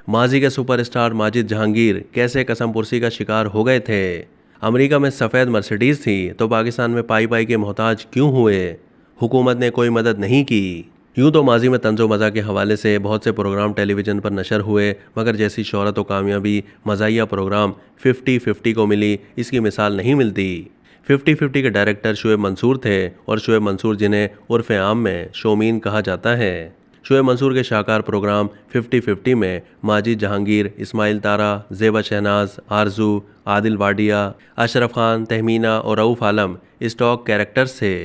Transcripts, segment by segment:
माजी के सुपरस्टार माजिद जहांगीर कैसे कसम पुर्सी का शिकार हो गए थे। अमेरिका में सफ़ेद मर्सिडीज थी तो पाकिस्तान में पाई पाई के मोहताज क्यों हुए। हुकूमत ने कोई मदद नहीं की। यूं तो माजी में तंजो मज़ा के हवाले से बहुत से प्रोग्राम टेलीविज़न पर नशर हुए, मगर जैसी शोहरत और कामयाबी मज़ाहिया प्रोग्राम 50-50 को मिली, इसकी मिसाल नहीं मिलती। 50-50 के डायरेक्टर शुएब मंसूर थे, और शुएब मंसूर जिन्हें उर्फ़ आम में शोमीन कहा जाता है। शुएब मंसूर के शाहकार प्रोग्राम 50-50 में माजिद जहांगीर, इस्माइल तारा, ज़ेबा शहनाज, आरजू, आदिल वाडिया, अशरफ खान, तहमीना और रऊफ़ आलम स्टॉक कैरेक्टर्स थे।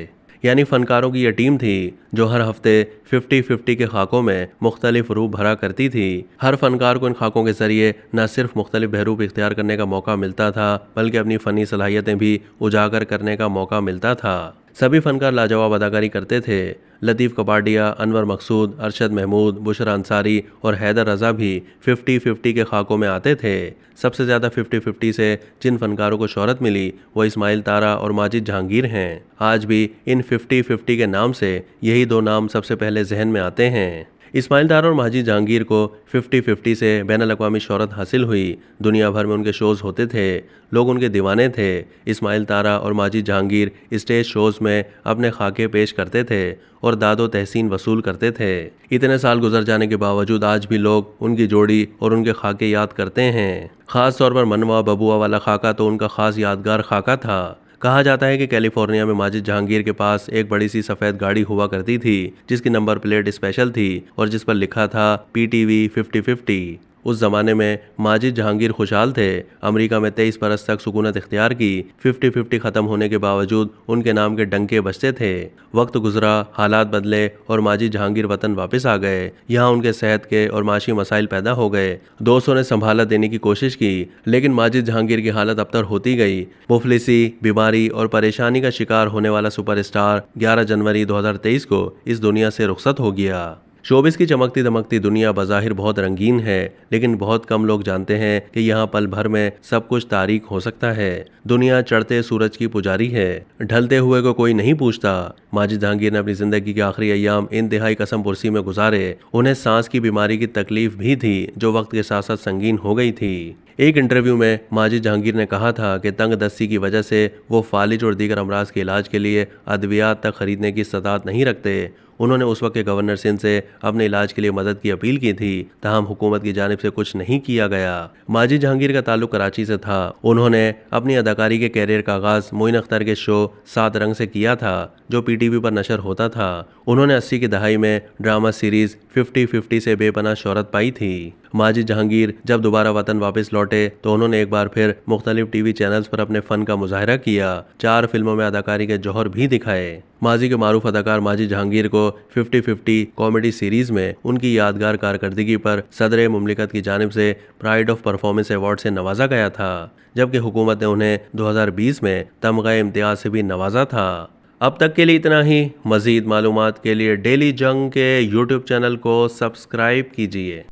यानी फ़नकारों की यह टीम थी जो हर हफ्ते 50-50 के खाकों में मुख्तलिफ रूप भरा करती थी। हर फनकार को इन खाकों के ज़रिए न सिर्फ मुख्तलिफ बहरूप इख्तियार करने का मौका मिलता था, बल्कि अपनी फ़नी सलाहियतें भी उजागर करने का मौका मिलता था। सभी फनकार लाजवाब अदाकारी करते थे। लतीफ़ कपाडिया, अनवर मकसूद, अरशद महमूद, बुशरा अंसारी और हैदर रज़ा भी 50-50 के खाकों में आते थे। सबसे ज़्यादा 50-50 से जिन फनकारों को शोहरत मिली वो इस्माइल तारा और माजिद जहांगीर हैं। आज भी इन 50-50 के नाम से यही दो नाम सबसे पहले जहन में आते हैं। इस्माइल तारा और माजिद जहांगीर को 50-50 से बैनुल-अक़वामी शोहरत हासिल हुई। दुनिया भर में उनके शोज़ होते थे, लोग उनके दीवाने थे। इस्माइल तारा और माजिद जहांगीर स्टेज शोज़ में अपने खाके पेश करते थे और दादो तहसीन वसूल करते थे। इतने साल गुजर जाने के बावजूद आज भी लोग उनकी जोड़ी और उनके खाके याद करते हैं। ख़ास तौर पर मनवा बबुआ वाला खाका तो उनका ख़ास यादगार खाका था। कहा जाता है कि कैलिफोर्निया में माजिद जहांगीर के पास एक बड़ी सी सफ़ेद गाड़ी हुआ करती थी जिसकी नंबर प्लेट स्पेशल थी और जिस पर लिखा था PTV 50-50। उस ज़माने में माजिद जहांगीर खुशहाल थे। अमेरिका में 23 बरस तक सुकूनत इख्तियार की। 50-50 ख़त्म होने के बावजूद उनके नाम के डंके बजते थे। वक्त गुजरा, हालात बदले और माजिद जहांगीर वतन वापस आ गए। यहाँ उनके सेहत के और माशी मसाइल पैदा हो गए। दोस्तों ने संभाला देने की कोशिश की, लेकिन माजिद जहांगीर की हालत अबतर होती गई। मुफलिसी, बीमारी और परेशानी का शिकार होने वाला सुपरस्टार 11 जनवरी 2023 को इस दुनिया से रुखसत हो गया। शोबिस की चमकती दमकती दुनिया बज़ाहिर बहुत रंगीन है, लेकिन बहुत कम लोग जानते हैं कि यहाँ पल भर में सब कुछ तारीक हो सकता है। दुनिया चढ़ते सूरज की पुजारी है, ढलते हुए को कोई नहीं पूछता। माजिद जहांगीर ने अपनी ज़िंदगी के आखिरी अय्याम इंतहाई कसम पुरसी में गुजारे। उन्हें सांस की बीमारी की तकलीफ भी थी जो वक्त के साथ साथ संगीन हो गई थी। एक इंटरव्यू में माजिद जहांगीर ने कहा था कि तंग दस्ती की वजह से वो फालिज और दीगर अमराज के इलाज के लिए अद्वियात तक खरीदने की इस्तात नहीं रखते। उन्होंने उस वक्त के गवर्नर सिंध से अपने इलाज के लिए मदद की अपील की थी, ताहम हुकूमत की जानिब से कुछ नहीं किया गया। माजिद जहांगीर का ताल्लुक कराची से था। उन्होंने अपनी अदाकारी के कैरियर का आगाज़ मोइन अख्तर के शो 7 रंग से किया था जो PTV पर नशर होता था। उन्होंने 80 की दहाई में ड्रामा सीरीज़ 50-50 से बेपनाह शोहरत पाई थी। माजिद जहांगीर जब दोबारा वतन वापस लौटे तो उन्होंने एक बार फिर मुख्तलिफ TV चैनल्स पर अपने फ़न का मुजाहरा किया। 4 फिल्मों में अदाकारी के जौहर भी दिखाए। माजी के मारूफ अदाकार माजिद जहांगीर को 50-50 कॉमेडी सीरीज़ में उनकी यादगार कारकर्दगी पर सदर मुमलिकत की जानिब से प्राइड ऑफ परफॉर्मेंस अवार्ड से नवाजा गया था, जबकि हुकूमत ने उन्हें 2020 में तमग़ा इम्तियाज़ से भी नवाजा था। अब तक के लिए इतना ही। मज़ीद मालूमात के लिए डेली जंग के YouTube चैनल को सब्सक्राइब कीजिए।